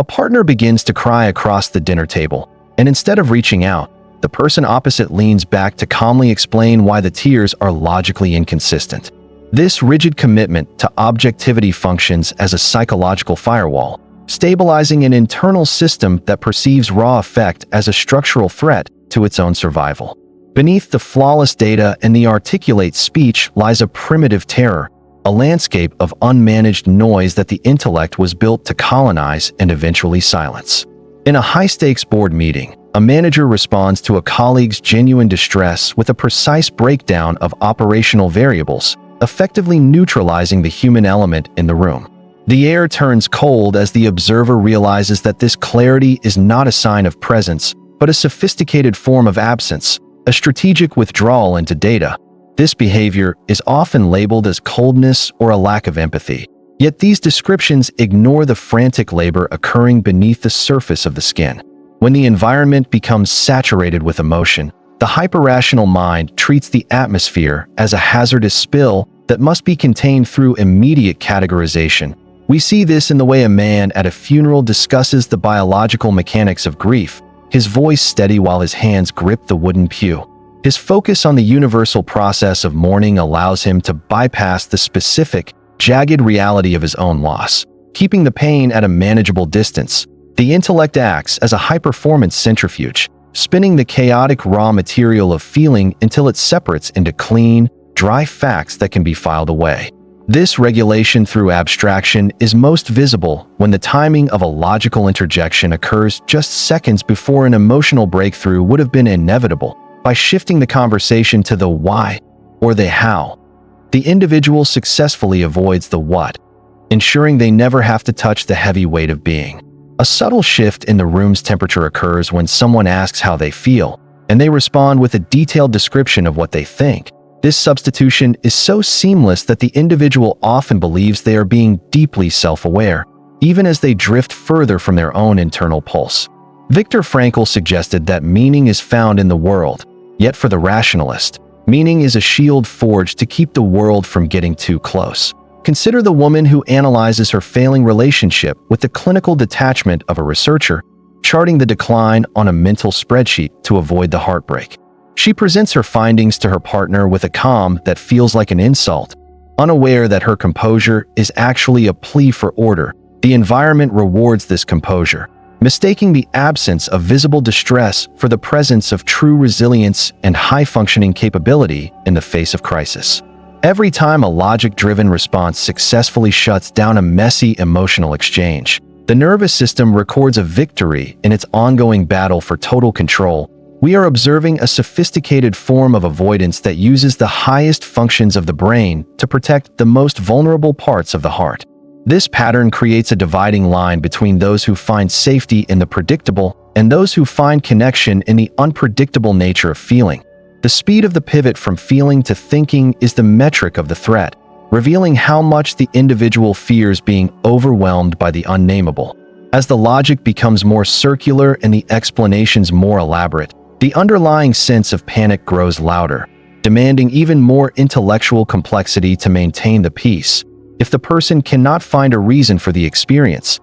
partner begins to cry across the dinner table, and instead of reaching out, the person opposite leans back to calmly explain why the tears are logically inconsistent. This rigid commitment to objectivity functions as a psychological firewall, stabilizing an internal system that perceives raw affect as a structural threat to its own survival. Beneath the flawless data and the articulate speech lies a primitive terror, a landscape of unmanaged noise that the intellect was built to colonize and eventually silence. In a high-stakes board meeting, a manager responds to a colleague's genuine distress with a precise breakdown of operational variables, effectively neutralizing the human element in the room. The air turns cold as the observer realizes that this clarity is not a sign of presence, but a sophisticated form of absence, a strategic withdrawal into data. This behavior is often labeled as coldness or a lack of empathy. Yet these descriptions ignore the frantic labor occurring beneath the surface of the skin. When the environment becomes saturated with emotion, the hyper-rational mind treats the atmosphere as a hazardous spill that must be contained through immediate categorization. We see this in the way a man at a funeral discusses the biological mechanics of grief, his voice steady while his hands grip the wooden pew. His focus on the universal process of mourning allows him to bypass the specific, jagged reality of his own loss, keeping the pain at a manageable distance. The intellect acts as a high-performance centrifuge, spinning the chaotic raw material of feeling until it separates into clean, dry facts that can be filed away. This regulation through abstraction is most visible when the timing of a logical interjection occurs just seconds before an emotional breakthrough would have been inevitable. By shifting the conversation to the why or the how, the individual successfully avoids the what, ensuring they never have to touch the heavy weight of being. A subtle shift in the room's temperature occurs when someone asks how they feel, and they respond with a detailed description of what they think. This substitution is so seamless that the individual often believes they are being deeply self-aware, even as they drift further from their own internal pulse. Viktor Frankl suggested that meaning is found in the world, yet for the rationalist, meaning is a shield forged to keep the world from getting too close. Consider the woman who analyzes her failing relationship with the clinical detachment of a researcher, charting the decline on a mental spreadsheet to avoid the heartbreak. She presents her findings to her partner with a calm that feels like an insult, unaware that her composure is actually a plea for order. The environment rewards this composure, mistaking the absence of visible distress for the presence of true resilience and high-functioning capability in the face of crisis. Every time a logic-driven response successfully shuts down a messy emotional exchange, the nervous system records a victory in its ongoing battle for total control. We are observing a sophisticated form of avoidance that uses the highest functions of the brain to protect the most vulnerable parts of the heart. This pattern creates a dividing line between those who find safety in the predictable and those who find connection in the unpredictable nature of feeling. The speed of the pivot from feeling to thinking is the metric of the threat, revealing how much the individual fears being overwhelmed by the unnameable. As the logic becomes more circular and the explanations more elaborate, the underlying sense of panic grows louder, demanding even more intellectual complexity to maintain the peace. If the person cannot find a reason for the experience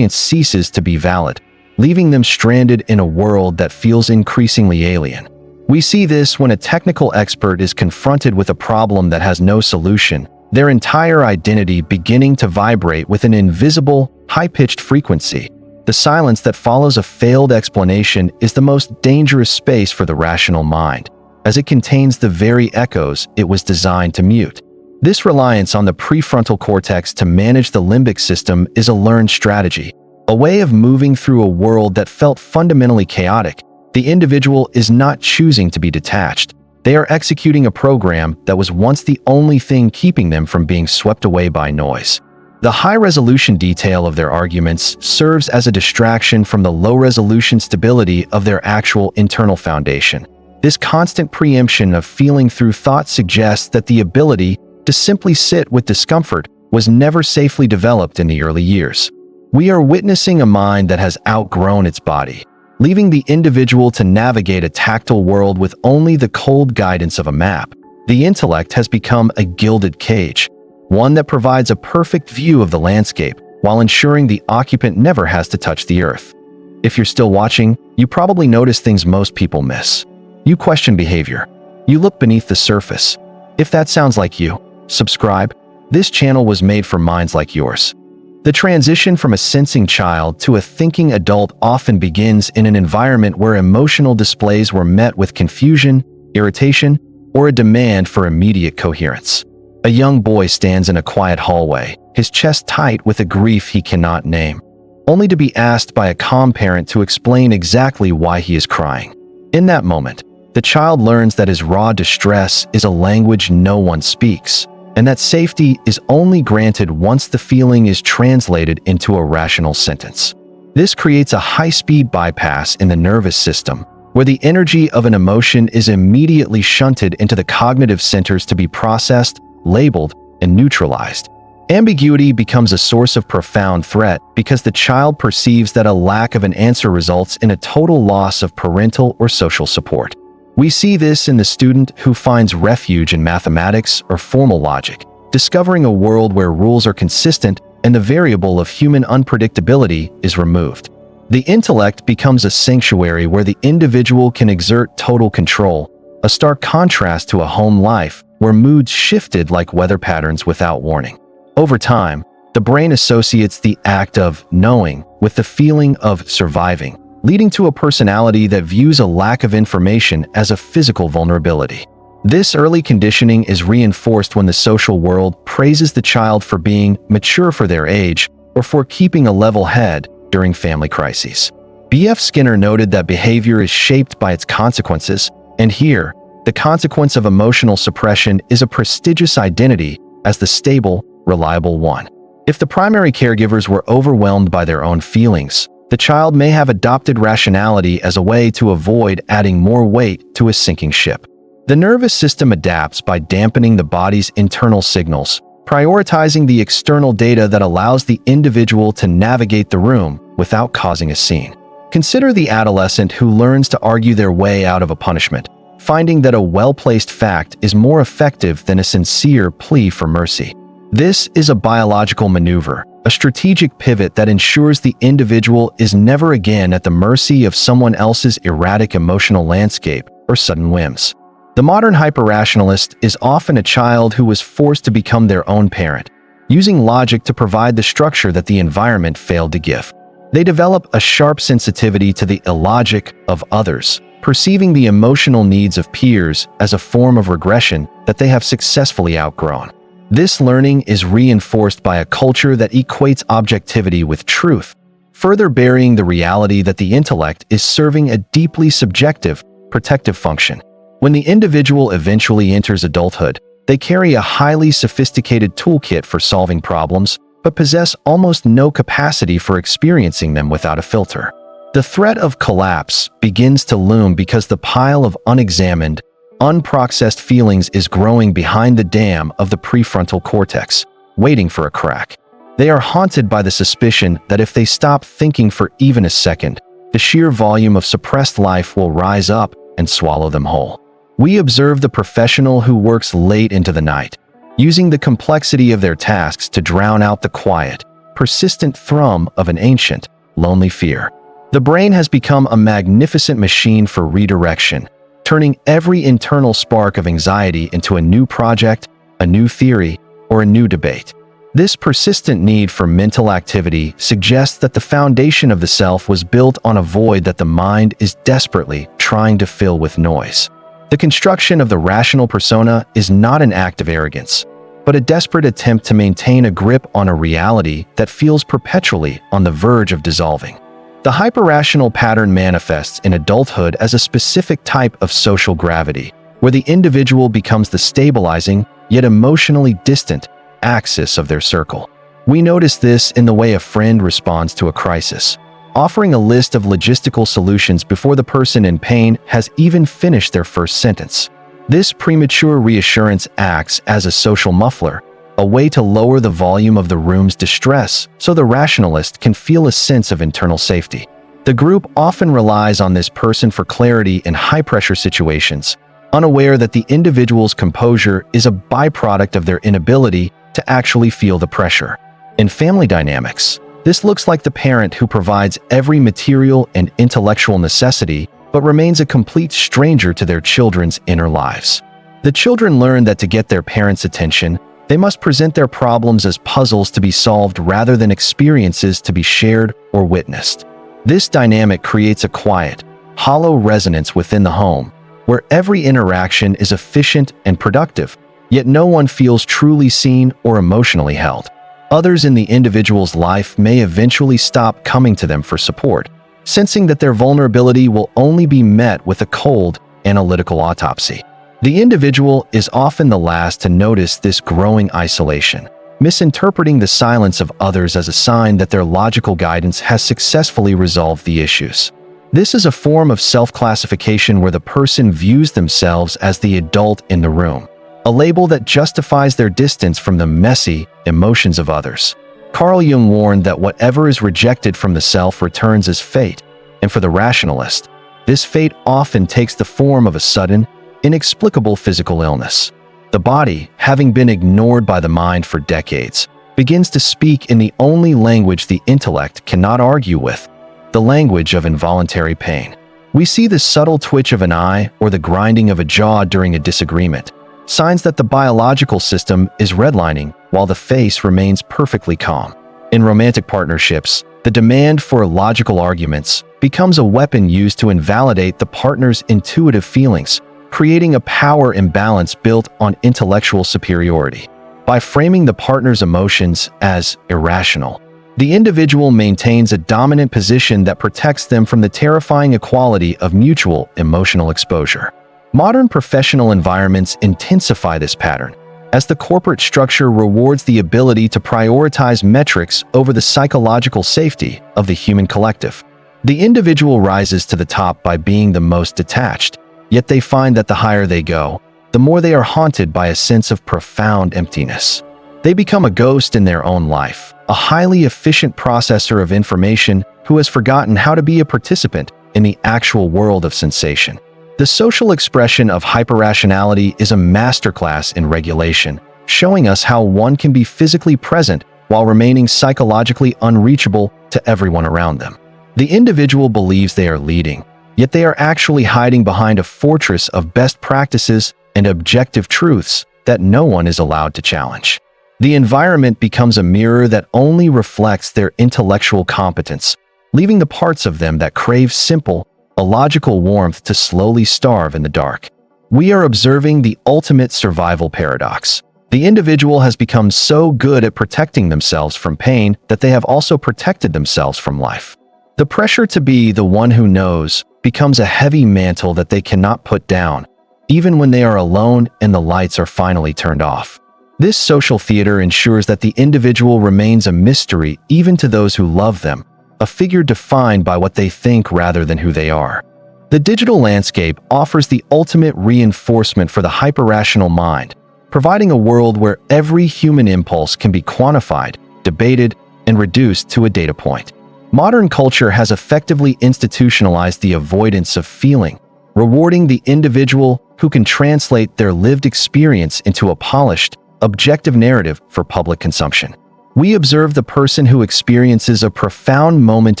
ceases to be valid, leaving them stranded in a world that feels increasingly alien. We see this when a technical expert is confronted with a problem that has no solution, their entire identity beginning to vibrate with an invisible, high-pitched frequency. The silence that follows a failed explanation is the most dangerous space for the rational mind, as it contains the very echoes it was designed to mute. This reliance on the prefrontal cortex to manage the limbic system is a learned strategy, a way of moving through a world that felt fundamentally chaotic. The individual is not choosing to be detached. They are executing a program that was once the only thing keeping them from being swept away by noise. The high-resolution detail of their arguments serves as a distraction from the low-resolution stability of their actual internal foundation. This constant preemption of feeling through thought suggests that the ability to simply sit with discomfort was never safely developed in the early years. We are witnessing a mind that has outgrown its body, leaving the individual to navigate a tactile world with only the cold guidance of a map. The intellect has become a gilded cage, one that provides a perfect view of the landscape, while ensuring the occupant never has to touch the earth. If you're still watching, you probably notice things most people miss. You question behavior. You look beneath the surface. If that sounds like you, subscribe. This channel was made for minds like yours. The transition from a sensing child to a thinking adult often begins in an environment where emotional displays were met with confusion, irritation, or a demand for immediate coherence. A young boy stands in a quiet hallway, his chest tight with a grief he cannot name, only to be asked by a calm parent to explain exactly why he is crying. In that moment, the child learns that his raw distress is a language no one speaks, and that safety is only granted once the feeling is translated into a rational sentence. This creates a high-speed bypass in the nervous system, where the energy of an emotion is immediately shunted into the cognitive centers to be processed, labeled, and neutralized. Ambiguity becomes a source of profound threat because the child perceives that a lack of an answer results in a total loss of parental or social support. We see this in the student who finds refuge in mathematics or formal logic, discovering a world where rules are consistent and the variable of human unpredictability is removed. The intellect becomes a sanctuary where the individual can exert total control, a stark contrast to a home life where moods shifted like weather patterns without warning. Over time, the brain associates the act of knowing with the feeling of surviving, leading to a personality that views a lack of information as a physical vulnerability. This early conditioning is reinforced when the social world praises the child for being mature for their age or for keeping a level head during family crises. B.F. Skinner noted that behavior is shaped by its consequences, and here, the consequence of emotional suppression is a prestigious identity as the stable, reliable one. If the primary caregivers were overwhelmed by their own feelings, the child may have adopted rationality as a way to avoid adding more weight to a sinking ship. The nervous system adapts by dampening the body's internal signals, prioritizing the external data that allows the individual to navigate the room without causing a scene. Consider the adolescent who learns to argue their way out of a punishment, finding that a well-placed fact is more effective than a sincere plea for mercy. This is a biological maneuver, a strategic pivot that ensures the individual is never again at the mercy of someone else's erratic emotional landscape or sudden whims. The modern hyper-rationalist is often a child who was forced to become their own parent, using logic to provide the structure that the environment failed to give. They develop a sharp sensitivity to the illogic of others, perceiving the emotional needs of peers as a form of regression that they have successfully outgrown. This learning is reinforced by a culture that equates objectivity with truth, further burying the reality that the intellect is serving a deeply subjective, protective function. When the individual eventually enters adulthood, they carry a highly sophisticated toolkit for solving problems, but possess almost no capacity for experiencing them without a filter. The threat of collapse begins to loom because the pile of unexamined, unprocessed feelings is growing behind the dam of the prefrontal cortex, waiting for a crack. They are haunted by the suspicion that if they stop thinking for even a second, the sheer volume of suppressed life will rise up and swallow them whole. We observe the professional who works late into the night, using the complexity of their tasks to drown out the quiet, persistent thrum of an ancient, lonely fear. The brain has become a magnificent machine for redirection, turning every internal spark of anxiety into a new project, a new theory, or a new debate. This persistent need for mental activity suggests that the foundation of the self was built on a void that the mind is desperately trying to fill with noise. The construction of the rational persona is not an act of arrogance, but a desperate attempt to maintain a grip on a reality that feels perpetually on the verge of dissolving. The hyper-rational pattern manifests in adulthood as a specific type of social gravity, where the individual becomes the stabilizing, yet emotionally distant, axis of their circle. We notice this in the way a friend responds to a crisis, offering a list of logistical solutions before the person in pain has even finished their first sentence. This premature reassurance acts as a social muffler, a way to lower the volume of the room's distress so the rationalist can feel a sense of internal safety. The group often relies on this person for clarity in high-pressure situations, unaware that the individual's composure is a byproduct of their inability to actually feel the pressure. In family dynamics, This looks like the parent who provides every material and intellectual necessity, but remains a complete stranger to their children's inner lives. The children learn that to get their parents' attention, they must present their problems as puzzles to be solved rather than experiences to be shared or witnessed. This dynamic creates a quiet, hollow resonance within the home, where every interaction is efficient and productive, yet no one feels truly seen or emotionally held. Others in the individual's life may eventually stop coming to them for support, sensing that their vulnerability will only be met with a cold, analytical autopsy. The individual is often the last to notice this growing isolation, misinterpreting the silence of others as a sign that their logical guidance has successfully resolved the issues. This is a form of self-classification where the person views themselves as the adult in the room, a label that justifies their distance from the messy emotions of others. Carl Jung warned that whatever is rejected from the self returns as fate, and for the rationalist, this fate often takes the form of a sudden, inexplicable physical illness. The body, having been ignored by the mind for decades, begins to speak in the only language the intellect cannot argue with, the language of involuntary pain. We see the subtle twitch of an eye or the grinding of a jaw during a disagreement, signs that the biological system is redlining while the face remains perfectly calm. In romantic partnerships, the demand for logical arguments becomes a weapon used to invalidate the partner's intuitive feelings, creating a power imbalance built on intellectual superiority. By framing the partner's emotions as irrational, the individual maintains a dominant position that protects them from the terrifying equality of mutual emotional exposure. Modern professional environments intensify this pattern, as the corporate structure rewards the ability to prioritize metrics over the psychological safety of the human collective. The individual rises to the top by being the most detached, yet they find that the higher they go, the more they are haunted by a sense of profound emptiness. They become a ghost in their own life, a highly efficient processor of information who has forgotten how to be a participant in the actual world of sensation. The social expression of hyper-rationality is a masterclass in regulation, showing us how one can be physically present while remaining psychologically unreachable to everyone around them. The individual believes they are leading, yet they are actually hiding behind a fortress of best practices and objective truths that no one is allowed to challenge. The environment becomes a mirror that only reflects their intellectual competence, leaving the parts of them that crave simple, illogical warmth to slowly starve in the dark. We are observing the ultimate survival paradox. The individual has become so good at protecting themselves from pain that they have also protected themselves from life. The pressure to be the one who knows becomes a heavy mantle that they cannot put down, even when they are alone and the lights are finally turned off. This social theater ensures that the individual remains a mystery even to those who love them, a figure defined by what they think rather than who they are. The digital landscape offers the ultimate reinforcement for the hyper-rational mind, providing a world where every human impulse can be quantified, debated, and reduced to a data point. Modern culture has effectively institutionalized the avoidance of feeling, rewarding the individual who can translate their lived experience into a polished, objective narrative for public consumption. We observe the person who experiences a profound moment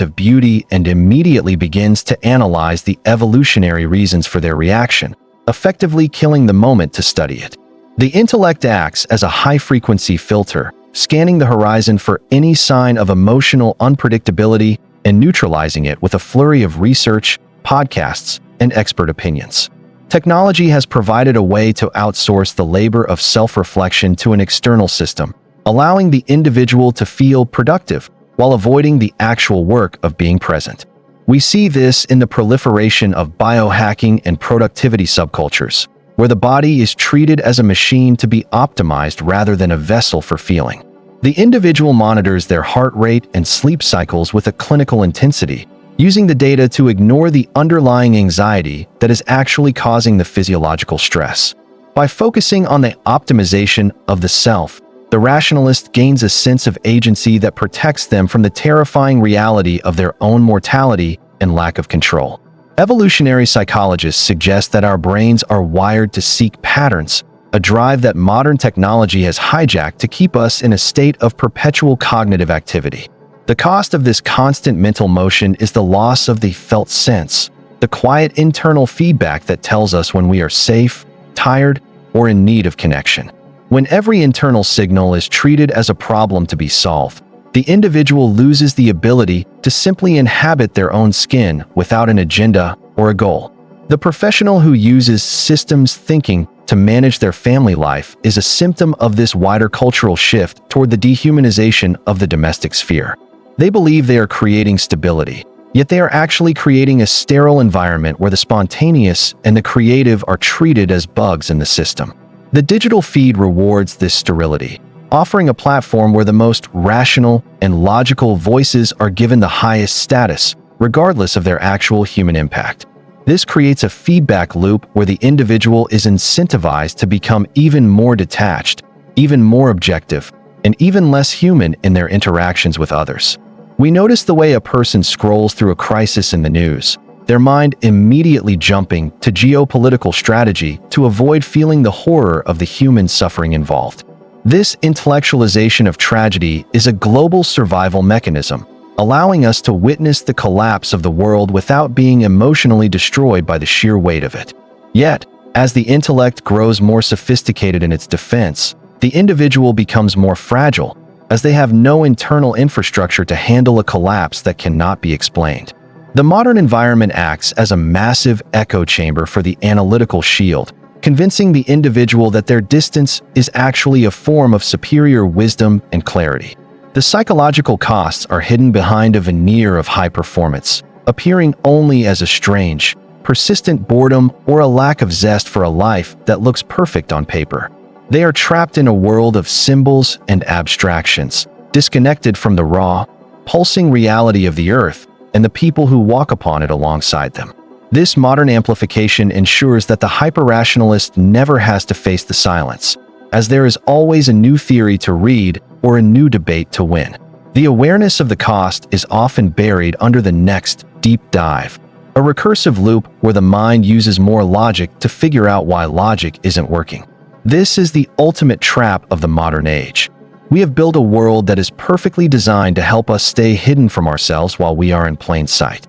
of beauty and immediately begins to analyze the evolutionary reasons for their reaction, effectively killing the moment to study it. The intellect acts as a high-frequency filter, scanning the horizon for any sign of emotional unpredictability and neutralizing it with a flurry of research, podcasts, and expert opinions. Technology has provided a way to outsource the labor of self-reflection to an external system, allowing the individual to feel productive while avoiding the actual work of being present. We see this in the proliferation of biohacking and productivity subcultures, where the body is treated as a machine to be optimized rather than a vessel for feeling. The individual monitors their heart rate and sleep cycles with a clinical intensity, using the data to ignore the underlying anxiety that is actually causing the physiological stress. By focusing on the optimization of the self, the rationalist gains a sense of agency that protects them from the terrifying reality of their own mortality and lack of control. Evolutionary psychologists suggest that our brains are wired to seek patterns, a drive that modern technology has hijacked to keep us in a state of perpetual cognitive activity. The cost of this constant mental motion is the loss of the felt sense, the quiet internal feedback that tells us when we are safe, tired, or in need of connection. When every internal signal is treated as a problem to be solved, the individual loses the ability to simply inhabit their own skin without an agenda or a goal. The professional who uses systems thinking to manage their family life is a symptom of this wider cultural shift toward the dehumanization of the domestic sphere. They believe they are creating stability, yet they are actually creating a sterile environment where the spontaneous and the creative are treated as bugs in the system. The digital feed rewards this sterility, offering a platform where the most rational and logical voices are given the highest status, regardless of their actual human impact. This creates a feedback loop where the individual is incentivized to become even more detached, even more objective, and even less human in their interactions with others. We notice the way a person scrolls through a crisis in the news, their mind immediately jumping to geopolitical strategy to avoid feeling the horror of the human suffering involved. This intellectualization of tragedy is a global survival mechanism, allowing us to witness the collapse of the world without being emotionally destroyed by the sheer weight of it. Yet, as the intellect grows more sophisticated in its defense, the individual becomes more fragile, as they have no internal infrastructure to handle a collapse that cannot be explained. The modern environment acts as a massive echo chamber for the analytical shield, convincing the individual that their distance is actually a form of superior wisdom and clarity. The psychological costs are hidden behind a veneer of high performance, appearing only as a strange, persistent boredom or a lack of zest for a life that looks perfect on paper. They are trapped in a world of symbols and abstractions, disconnected from the raw, pulsing reality of the earth and the people who walk upon it alongside them. This modern amplification ensures that the hyper-rationalist never has to face the silence, as there is always a new theory to read or a new debate to win. The awareness of the cost is often buried under the next deep dive, a recursive loop where the mind uses more logic to figure out why logic isn't working. This is the ultimate trap of the modern age. We have built a world that is perfectly designed to help us stay hidden from ourselves while we are in plain sight.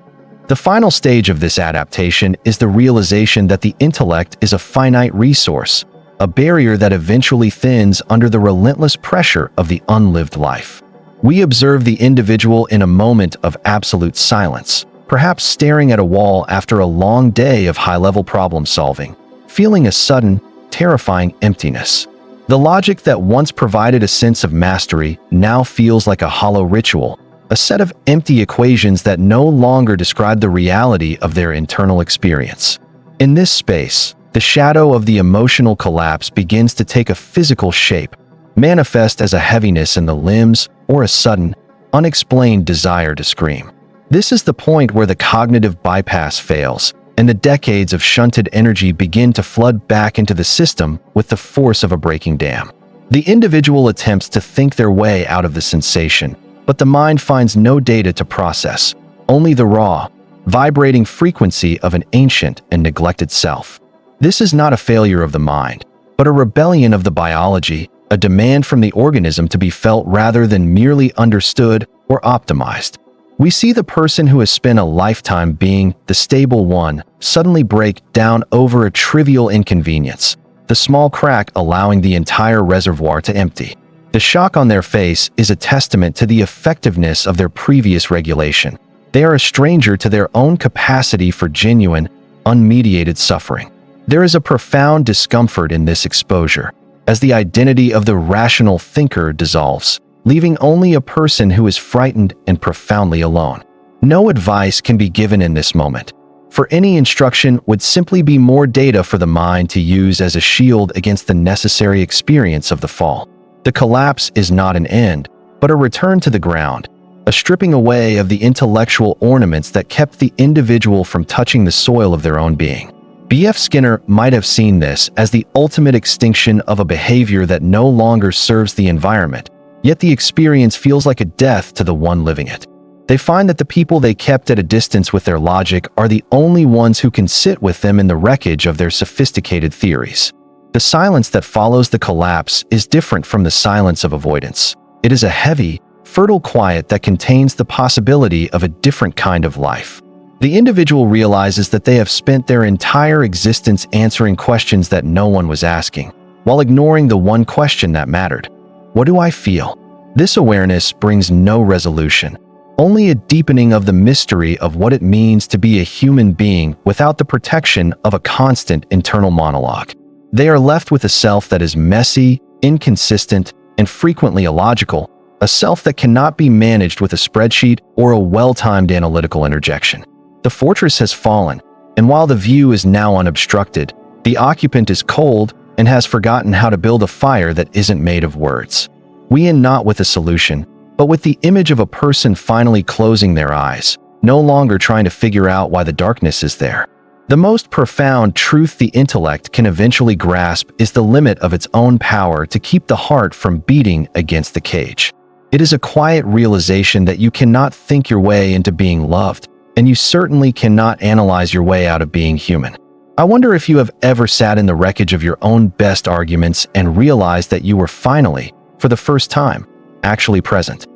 The final stage of this adaptation is the realization that the intellect is a finite resource, a barrier that eventually thins under the relentless pressure of the unlived life. We observe the individual in a moment of absolute silence, perhaps staring at a wall after a long day of high-level problem solving, feeling a sudden, terrifying emptiness. The logic that once provided a sense of mastery now feels like a hollow ritual, a set of empty equations that no longer describe the reality of their internal experience. In this space, the shadow of the emotional collapse begins to take a physical shape, manifest as a heaviness in the limbs or a sudden, unexplained desire to scream. This is the point where the cognitive bypass fails, and the decades of shunted energy begin to flood back into the system with the force of a breaking dam. The individual attempts to think their way out of the sensation, but the mind finds no data to process, only the raw, vibrating frequency of an ancient and neglected self. This is not a failure of the mind, but a rebellion of the biology, a demand from the organism to be felt rather than merely understood or optimized. We see the person who has spent a lifetime being the stable one suddenly break down over a trivial inconvenience, the small crack allowing the entire reservoir to empty. The shock on their face is a testament to the effectiveness of their previous regulation. They are a stranger to their own capacity for genuine, unmediated suffering. There is a profound discomfort in this exposure, as the identity of the rational thinker dissolves, leaving only a person who is frightened and profoundly alone. No advice can be given in this moment, for any instruction would simply be more data for the mind to use as a shield against the necessary experience of the fall. The collapse is not an end, but a return to the ground, a stripping away of the intellectual ornaments that kept the individual from touching the soil of their own being. B.F. Skinner might have seen this as the ultimate extinction of a behavior that no longer serves the environment, yet the experience feels like a death to the one living it. They find that the people they kept at a distance with their logic are the only ones who can sit with them in the wreckage of their sophisticated theories. The silence that follows the collapse is different from the silence of avoidance. It is a heavy, fertile quiet that contains the possibility of a different kind of life. The individual realizes that they have spent their entire existence answering questions that no one was asking, while ignoring the one question that mattered. What do I feel? This awareness brings no resolution, only a deepening of the mystery of what it means to be a human being without the protection of a constant internal monologue. They are left with a self that is messy, inconsistent, and frequently illogical, a self that cannot be managed with a spreadsheet or a well-timed analytical interjection. The fortress has fallen, and while the view is now unobstructed, the occupant is cold and has forgotten how to build a fire that isn't made of words. We end not with a solution, but with the image of a person finally closing their eyes, no longer trying to figure out why the darkness is there. The most profound truth the intellect can eventually grasp is the limit of its own power to keep the heart from beating against the cage. It is a quiet realization that you cannot think your way into being loved, and you certainly cannot analyze your way out of being human. I wonder if you have ever sat in the wreckage of your own best arguments and realized that you were finally, for the first time, actually present.